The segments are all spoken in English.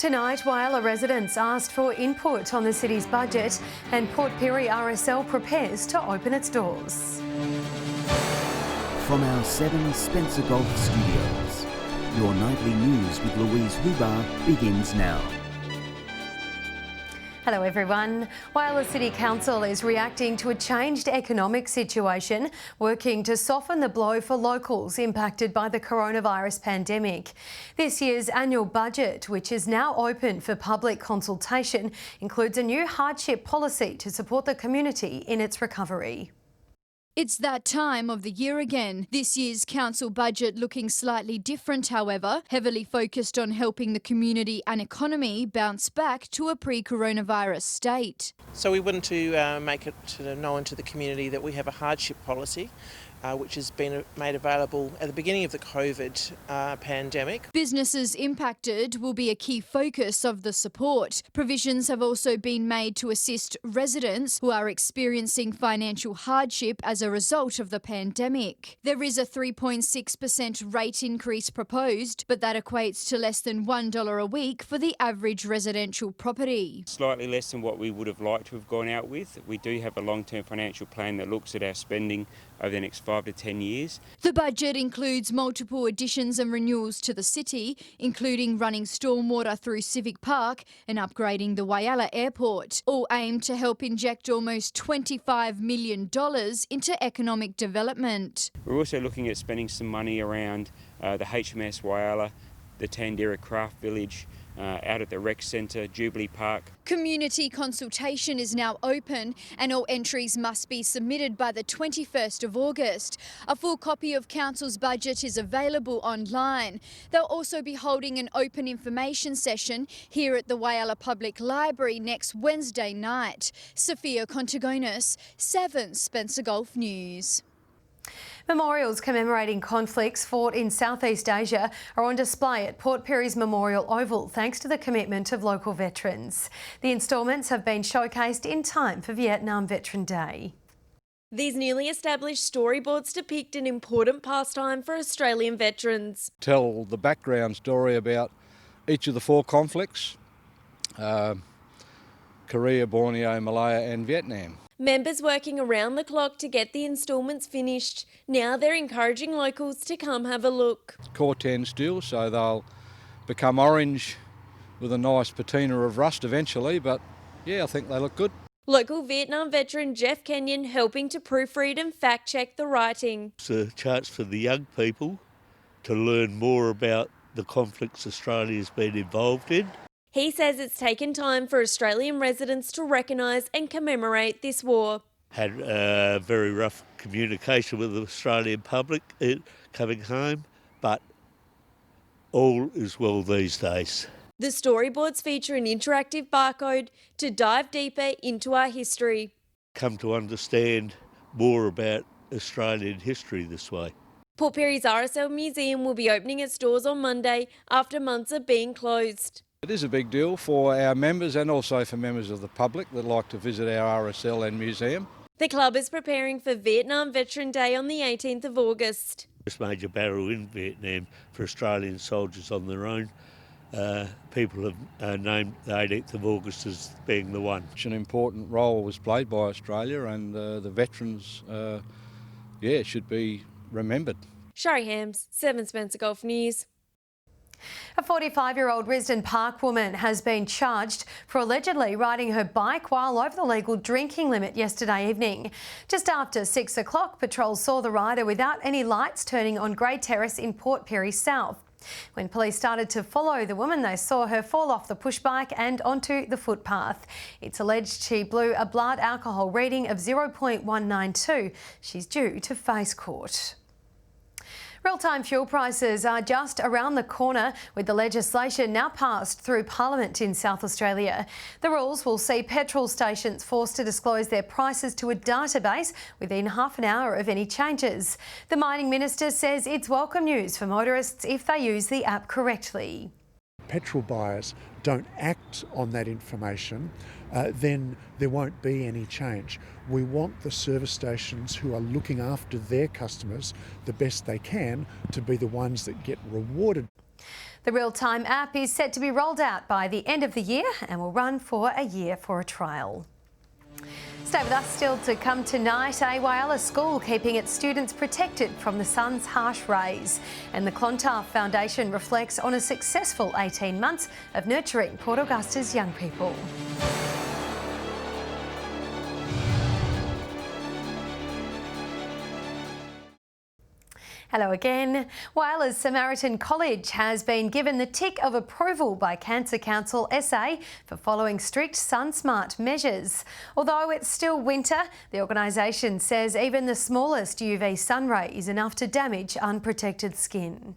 Tonight, Whyalla residents asked for input on the city's budget and Port Pirie RSL prepares to open its doors. From our 7 Spencer Golf Studios, your nightly news with Louise Huber begins now. Hello everyone. Whyalla City Council is reacting to a changed economic situation, working to soften the blow for locals impacted by the coronavirus pandemic. This year's annual budget, which is now open for public consultation, includes a new hardship policy to support the community in its recovery. It's that time of the year again. This year's council budget looking slightly different, however, heavily focused on helping the community and economy bounce back to a pre-coronavirus state. So we wanted to make it known to the community that we have a hardship policy which has been made available at the beginning of the COVID pandemic. Businesses impacted will be a key focus of the support. Provisions have also been made to assist residents who are experiencing financial hardship as a result of the pandemic. There is a 3.6% rate increase proposed, but that equates to less than $1 a week for the average residential property. Slightly less than what we would have liked to have gone out with. We do have a long-term financial plan that looks at our spending over the next 5 to 10 years. The budget includes multiple additions and renewals to the city, including running stormwater through Civic Park and upgrading the Whyalla Airport, all aimed to help inject almost $25 million into economic development. We're also looking at spending some money around the HMS Whyalla, the Tandera Craft Village, out at the rec centre, Jubilee Park. Community consultation is now open and all entries must be submitted by the 21st of August. A full copy of Council's budget is available online. They'll also be holding an open information session here at the Whyalla Public Library next Wednesday night. Sophia Contagonis, 7 Spencer Golf News. Memorials commemorating conflicts fought in Southeast Asia are on display at Port Pirie's Memorial Oval thanks to the commitment of local veterans. The instalments have been showcased in time for Vietnam Veteran Day. These newly established storyboards depict an important pastime for Australian veterans. Tell the background story about each of the 4 conflicts, Korea, Borneo, Malaya and Vietnam. Members working around the clock to get the instalments finished. Now they're encouraging locals to come have a look. Corten steel, so they'll become orange with a nice patina of rust eventually, but yeah, I think they look good. Local Vietnam veteran Jeff Kenyon helping to proofread and fact-check the writing. It's a chance for the young people to learn more about the conflicts Australia's been involved in. He says it's taken time for Australian residents to recognise and commemorate this war. Had very rough communication with the Australian public coming home, but all is well these days. The storyboards feature an interactive barcode to dive deeper into our history. Come to understand more about Australian history this way. Port Pirie's RSL Museum will be opening its doors on Monday after months of being closed. It is a big deal for our members and also for members of the public that like to visit our RSL and museum. The club is preparing for Vietnam Veteran Day on the 18th of August. First major battle in Vietnam for Australian soldiers on their own. People have named the 18th of August as being the one. An important role was played by Australia and the veterans should be remembered. Shari Hams, 7 Spencer Golf News. A 45-year-old Risdon Park woman has been charged for allegedly riding her bike while over the legal drinking limit yesterday evening. Just after 6 o'clock, patrols saw the rider without any lights turning on Grey Terrace in Port Pirie South. When police started to follow the woman, they saw her fall off the push bike and onto the footpath. It's alleged she blew a blood alcohol reading of 0.192. She's due to face court. Real-time fuel prices are just around the corner with the legislation now passed through Parliament in South Australia. The rules will see petrol stations forced to disclose their prices to a database within half an hour of any changes. The mining minister says it's welcome news for motorists if they use the app correctly. Petrol buyers don't act on that information, then there won't be any change. We want the service stations who are looking after their customers the best they can to be the ones that get rewarded. The Realtime app is set to be rolled out by the end of the year and will run for a year for a trial. Stay with us. Still to come tonight, a Whyalla school keeping its students protected from the sun's harsh rays. And the Clontarf Foundation reflects on a successful 18 months of nurturing Port Augusta's young people. Hello again. Whyalla's Samaritan College has been given the tick of approval by Cancer Council SA for following strict Sunsmart measures. Although it's still winter, the organisation says even the smallest UV sun ray is enough to damage unprotected skin.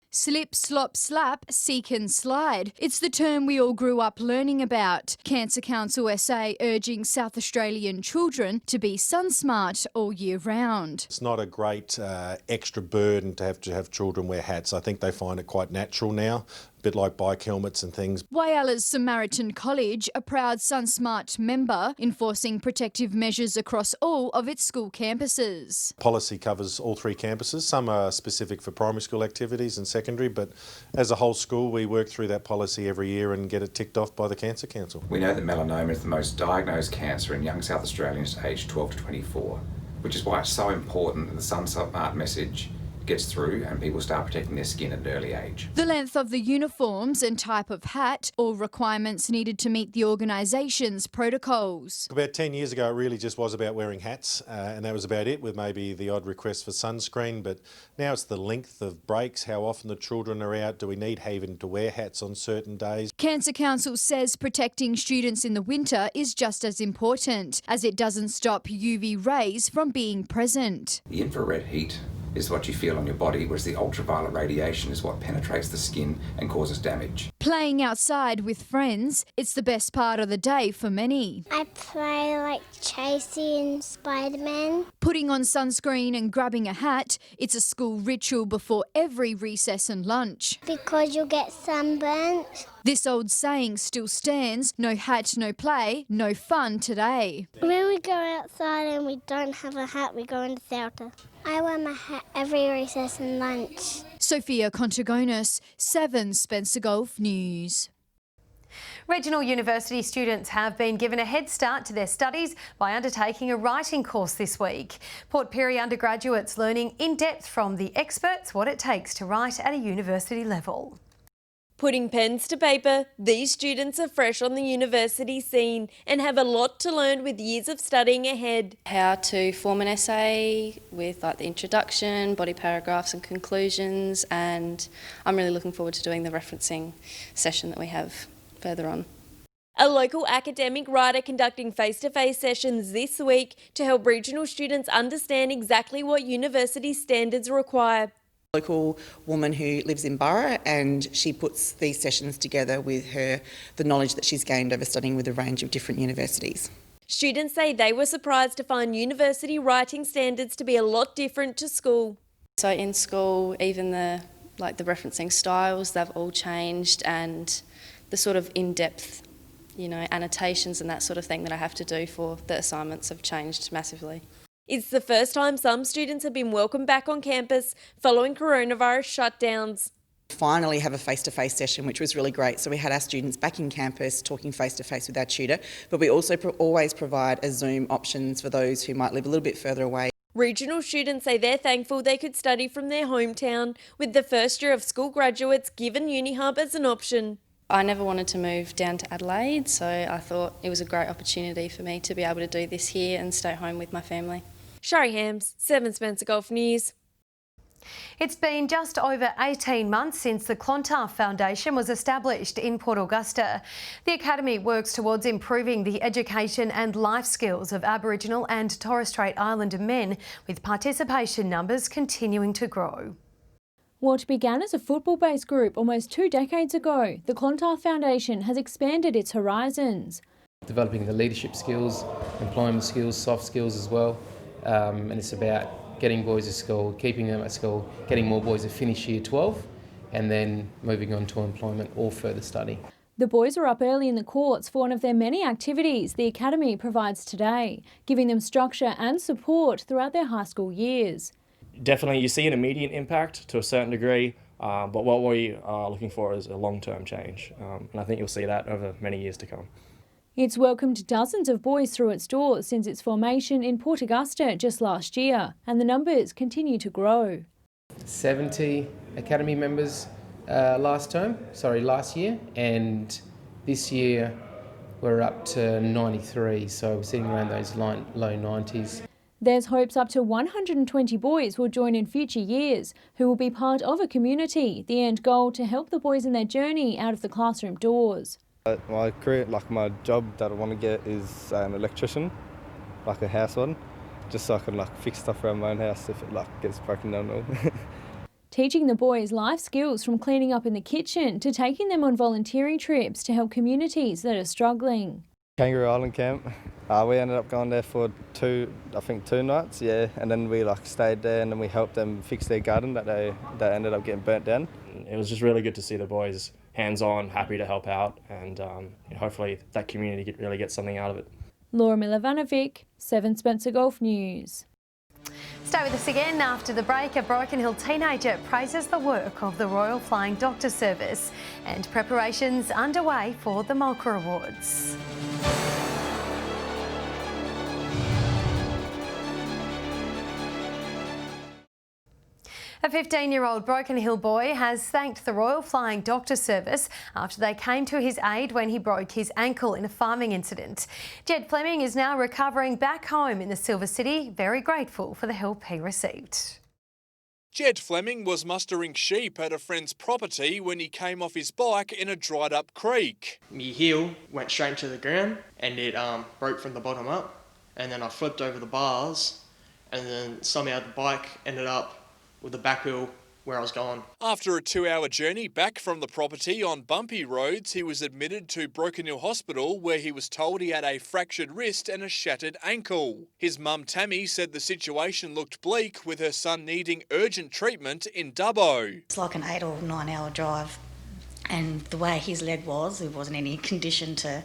Slip, slop, slap, seek and slide. It's the term we all grew up learning about. Cancer Council SA urging South Australian children to be sun-smart all year round. It's not a great extra burden to have children wear hats. I think they find it quite natural now, a bit like bike helmets and things. Whyalla's Samaritan College, a proud SunSmart member, enforcing protective measures across all of its school campuses. Policy covers all three campuses. Some are specific for primary school activities and secondary, but as a whole school we work through that policy every year and get it ticked off by the Cancer Council. We know that melanoma is the most diagnosed cancer in young South Australians aged 12 to 24, which is why it's so important that the SunSmart message gets through and people start protecting their skin at an early age. The length of the uniforms and type of hat, all requirements needed to meet the organisation's protocols. About 10 years ago it really just was about wearing hats and that was about it, with maybe the odd request for sunscreen, but now it's the length of breaks, how often the children are out, do we need even to wear hats on certain days. Cancer Council says protecting students in the winter is just as important, as it doesn't stop UV rays from being present. The infrared heat is what you feel on your body, whereas the ultraviolet radiation is what penetrates the skin and causes damage. Playing outside with friends, it's the best part of the day for many. I play like Chasey and Spider-Man. Putting on sunscreen and grabbing a hat, it's a school ritual before every recess and lunch. Because you'll get sunburnt. This old saying still stands: no hat, no play, no fun today. When we go outside and we don't have a hat, we go into shelter. I wear my hat every recess and lunch. Sophia Contagonis, 7 Spencer Gulf News. Regional university students have been given a head start to their studies by undertaking a writing course this week. Port Pirie undergraduates learning in depth from the experts what it takes to write at a university level. Putting pens to paper, these students are fresh on the university scene and have a lot to learn with years of studying ahead. How to form an essay with like the introduction, body paragraphs and conclusions, and I'm really looking forward to doing the referencing session that we have further on. A local academic writer conducting face-to-face sessions this week to help regional students understand exactly what university standards require. Local woman who lives in Borough, and she puts these sessions together with the knowledge that she's gained over studying with a range of different universities. Students say they were surprised to find university writing standards to be a lot different to school. So in school, even the referencing styles, they've all changed, and the sort of in-depth, annotations and that sort of thing that I have to do for the assignments have changed massively. It's the first time some students have been welcomed back on campus following coronavirus shutdowns. Finally have a face-to-face session, which was really great. So we had our students back in campus talking face-to-face with our tutor, but we also always provide a Zoom options for those who might live a little bit further away. Regional students say they're thankful they could study from their hometown, with the first year of school graduates given UniHub as an option. I never wanted to move down to Adelaide, so I thought it was a great opportunity for me to be able to do this here and stay home with my family. Shari Hams, 7 Spencer Gulf News. It's been just over 18 months since the Clontarf Foundation was established in Port Augusta. The Academy works towards improving the education and life skills of Aboriginal and Torres Strait Islander men, with participation numbers continuing to grow. What began as a football-based group almost 2 decades ago, the Clontarf Foundation has expanded its horizons. Developing the leadership skills, employment skills, soft skills as well. And it's about getting boys to school, keeping them at school, getting more boys to finish year 12 and then moving on to employment or further study. The boys are up early in the courts for one of their many activities the Academy provides today, giving them structure and support throughout their high school years. Definitely you see an immediate impact to a certain degree But what we are looking for is a long-term change, and I think you'll see that over many years to come. It's welcomed dozens of boys through its doors since its formation in Port Augusta just last year, and the numbers continue to grow. 70 academy members last year, and this year we're up to 93, so we're sitting around those low 90s. There's hopes up to 120 boys will join in future years, who will be part of a community, the end goal to help the boys in their journey out of the classroom doors. My career, my job that I want to get is an electrician, like a house one, just so I can fix stuff around my own house if it gets broken down and all. Teaching the boys life skills from cleaning up in the kitchen to taking them on volunteering trips to help communities that are struggling. Kangaroo Island camp. We ended up going there for two nights, and then we stayed there and then we helped them fix their garden that ended up getting burnt down. It was just really good to see the boys hands-on, happy to help out, and hopefully that community really gets something out of it. Laura Milovanovic, 7 Spencer Golf News. Stay with us again after the break. A Broken Hill teenager praises the work of the Royal Flying Doctor Service, and preparations underway for the maulka Awards. A 15-year-old Broken Hill boy has thanked the Royal Flying Doctor Service after they came to his aid when he broke his ankle in a farming incident. Jed Fleming is now recovering back home in the Silver City, very grateful for the help he received. Jed Fleming was mustering sheep at a friend's property when he came off his bike in a dried up creek. My heel went straight into the ground and it broke from the bottom up, and then I flipped over the bars, and then somehow the bike ended up with the back wheel where I was going. After a 2-hour journey back from the property on bumpy roads, he was admitted to Broken Hill Hospital where he was told he had a fractured wrist and a shattered ankle. His mum Tammy said the situation looked bleak, with her son needing urgent treatment in Dubbo. It's like an 8 or 9 hour drive, and the way his leg was, there wasn't any condition to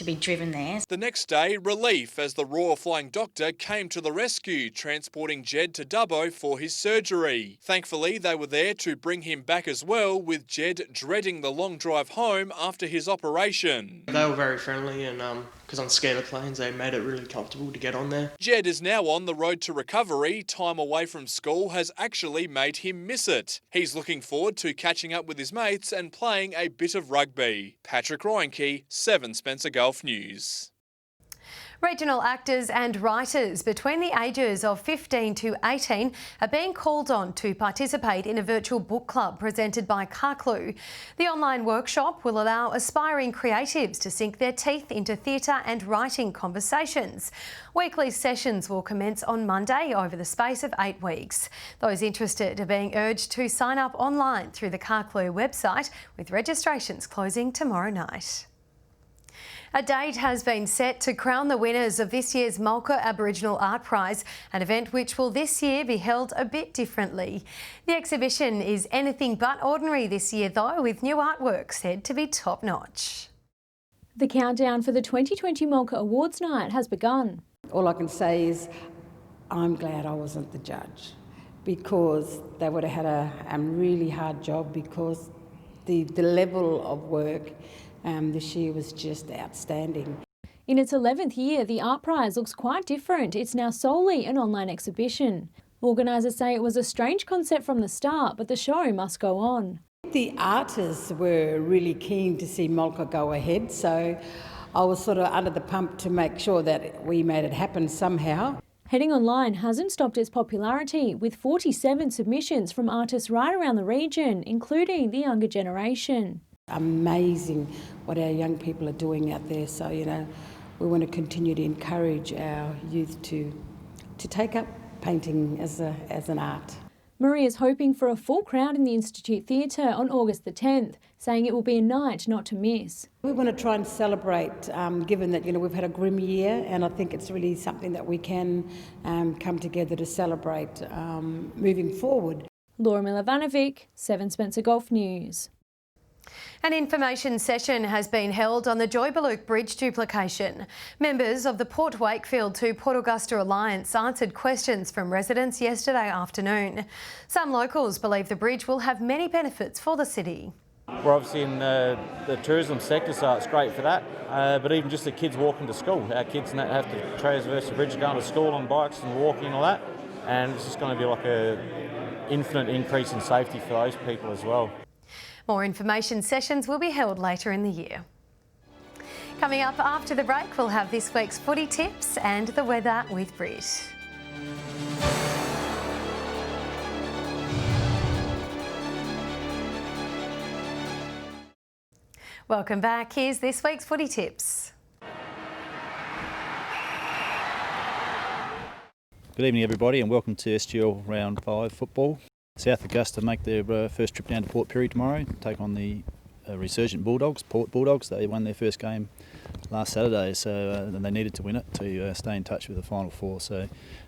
be driven there. The next day, relief as the Royal Flying Doctor came to the rescue, transporting Jed to Dubbo for his surgery. Thankfully, they were there to bring him back as well, with Jed dreading the long drive home after his operation. They were very friendly, and because I'm scared of planes, they made it really comfortable to get on there. Jed is now on the road to recovery. Time away from school has actually made him miss it. He's looking forward to catching up with his mates and playing a bit of rugby. Patrick Reinke, 7 Spencer Golf News. Regional actors and writers between the ages of 15 to 18 are being called on to participate in a virtual book club presented by Carclu. The online workshop will allow aspiring creatives to sink their teeth into theatre and writing conversations. Weekly sessions will commence on Monday over the space of 8 weeks. Those interested are being urged to sign up online through the Carclu website, with registrations closing tomorrow night. A date has been set to crown the winners of this year's Maulka Aboriginal Art Prize, an event which will this year be held a bit differently. The exhibition is anything but ordinary this year though, with new artwork said to be top-notch. The countdown for the 2020 Maulka Awards night has begun. All I can say is I'm glad I wasn't the judge, because they would have had a really hard job, because the level of work this year was just outstanding. In its 11th year, the Art Prize looks quite different. It's now solely an online exhibition. Organisers say it was a strange concept from the start, but the show must go on. The artists were really keen to see Maulka go ahead, so I was sort of under the pump to make sure that we made it happen somehow. Heading online hasn't stopped its popularity, with 47 submissions from artists right around the region, including the younger generation. Amazing what our young people are doing out there, so we want to continue to encourage our youth to take up painting as an art. Marie is hoping for a full crowd in the Institute Theatre on August the 10th, saying it will be a night not to miss. We want to try and celebrate, given that we've had a grim year, and I think it's really something that we can come together to celebrate moving forward. Laura Milovanovic, 7 Spencer Golf News. An information session has been held on the Joybaluk Bridge duplication. Members of the Port Wakefield to Port Augusta Alliance answered questions from residents yesterday afternoon. Some locals believe the bridge will have many benefits for the city. We're obviously in the tourism sector, so it's great for that. But even just the kids walking to school, our kids and that have to traverse the bridge going to school on bikes and walking and all that. And it's just going to be like a infinite increase in safety for those people as well. More information sessions will be held later in the year. Coming up after the break, we'll have this week's footy tips and the weather with Brit. Welcome back. Here's this week's footy tips. Good evening everybody and welcome to SGL Round 5 football. South Augusta make their first trip down to Port Pirie tomorrow, take on the resurgent Bulldogs, Port Bulldogs. They won their first game last Saturday, so they needed to win it to stay in touch with the Final Four. So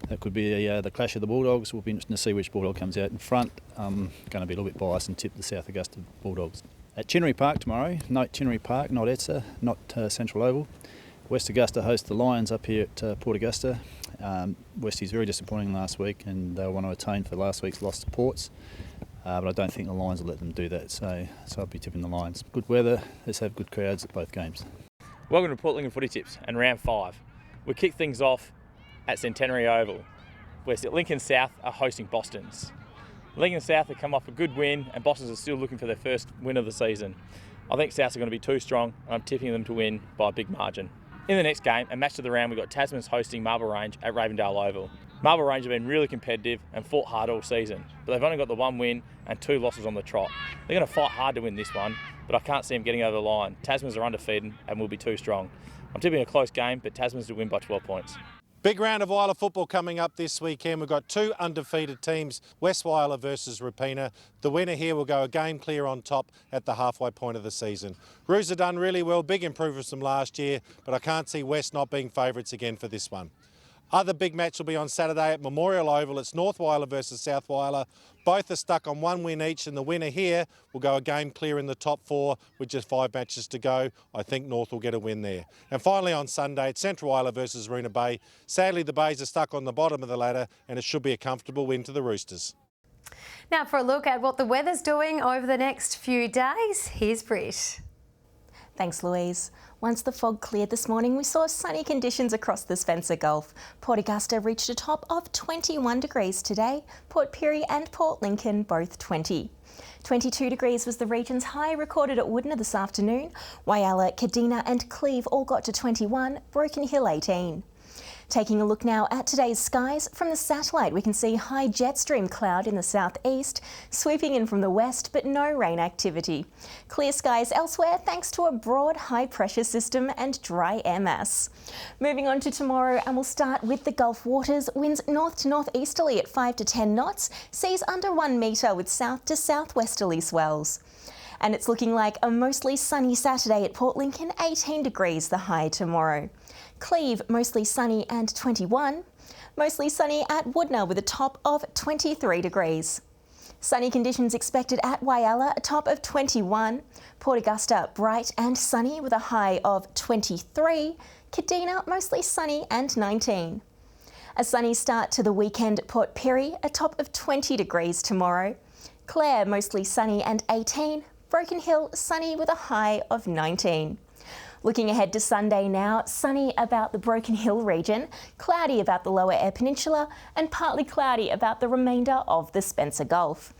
that could be the clash of the Bulldogs. We'll be interested to see which Bulldog comes out in front. I'm going to be a little bit biased and tip the South Augusta Bulldogs. At Chinnery Park tomorrow, note Chinnery Park, not ETSA, not Central Oval. West Augusta host the Lions up here at Port Augusta. Westie's very disappointing last week and they'll want to atone for last week's loss to Ports. But I don't think the Lions will let them do that, so I'll be tipping the Lions. Good weather, let's have good crowds at both games. Welcome to Port Lincoln Footy Tips and Round 5. We kick things off at Centenary Oval, where Lincoln South are hosting Boston's. Lincoln South have come off a good win and Boston's are still looking for their first win of the season. I think Souths are going to be too strong and I'm tipping them to win by a big margin. In the next game, a match of the round, we've got Tasman's hosting Marble Range at Ravendale Oval. Marble Range have been really competitive and fought hard all season, but they've only got the 1 win and 2 losses on the trot. They're going to fight hard to win this one, but I can't see them getting over the line. Tasmans are undefeated and will be too strong. I'm tipping a close game, but Tasmans will win by 12 points. Big round of Whyalla football coming up this weekend. We've got 2 undefeated teams, West Whyalla versus Rapina. The winner here will go a game clear on top at the halfway point of the season. Roos have done really well, big improvements from last year, but I can't see West not being favourites again for this one. Other big match will be on Saturday at Memorial Oval. It's North Whyalla versus South Whyalla. Both are stuck on 1 win each and the winner here will go a game clear in the top 4 with just 5 matches to go. I think North will get a win there. And finally on Sunday, it's Central Whyalla versus Roona Bay. Sadly, the Bays are stuck on the bottom of the ladder and it should be a comfortable win to the Roosters. Now for a look at what the weather's doing over the next few days, here's Brit. Thanks, Louise. Once the fog cleared this morning, we saw sunny conditions across the Spencer Gulf. Port Augusta reached a top of 21 degrees today. Port Pirie and Port Lincoln both 20. 22 degrees was the region's high recorded at Woodner this afternoon. Whyalla, Kadina and Cleve all got to 21, Broken Hill 18. Taking a look now at today's skies. From the satellite, we can see high jet stream cloud in the southeast, sweeping in from the west, but no rain activity. Clear skies elsewhere thanks to a broad high pressure system and dry air mass. Moving on to tomorrow, and we'll start with the Gulf waters. Winds north to northeasterly at 5 to 10 knots, seas under 1 metre with south to southwesterly swells. And it's looking like a mostly sunny Saturday at Port Lincoln, 18 degrees the high tomorrow. Cleve, mostly sunny and 21. Mostly sunny at Woodner with a top of 23 degrees. Sunny conditions expected at Whyalla, a top of 21. Port Augusta, bright and sunny with a high of 23. Kadina, mostly sunny and 19. A sunny start to the weekend at Port Pirie, a top of 20 degrees tomorrow. Clare, mostly sunny and 18. Broken Hill, sunny with a high of 19. Looking ahead to Sunday now, sunny about the Broken Hill region, cloudy about the Lower Eyre Peninsula and partly cloudy about the remainder of the Spencer Gulf.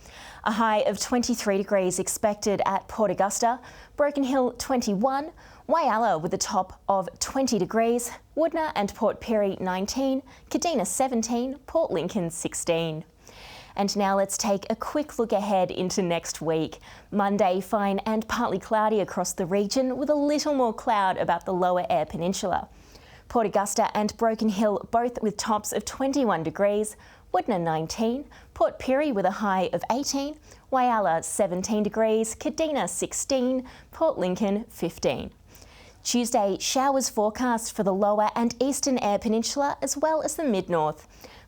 A high of 23 degrees expected at Port Augusta, Broken Hill 21, Whyalla with a top of 20 degrees, Woodner and Port Pirie 19, Kadina 17, Port Lincoln 16. And now let's take a quick look ahead into next week. Monday, fine and partly cloudy across the region with a little more cloud about the Lower Eyre Peninsula. Port Augusta and Broken Hill both with tops of 21 degrees, Woodner 19, Port Pirie with a high of 18, Whyalla 17 degrees, Kadina 16, Port Lincoln 15. Tuesday, showers forecast for the Lower and Eastern Eyre Peninsula as well as the Mid-North.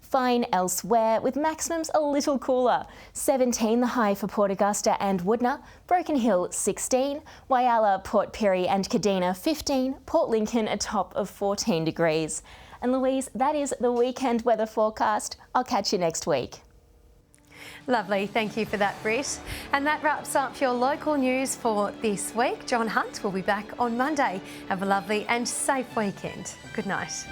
Fine elsewhere, with maximums a little cooler. 17 the high for Port Augusta and Woodner, Broken Hill 16, Whyalla, Port Pirie and Kadina 15, Port Lincoln a top of 14 degrees. And Louise, that is the weekend weather forecast. I'll catch you next week. Lovely, thank you for that, Britt. And that wraps up your local news for this week. John Hunt will be back on Monday. Have a lovely and safe weekend. Good night.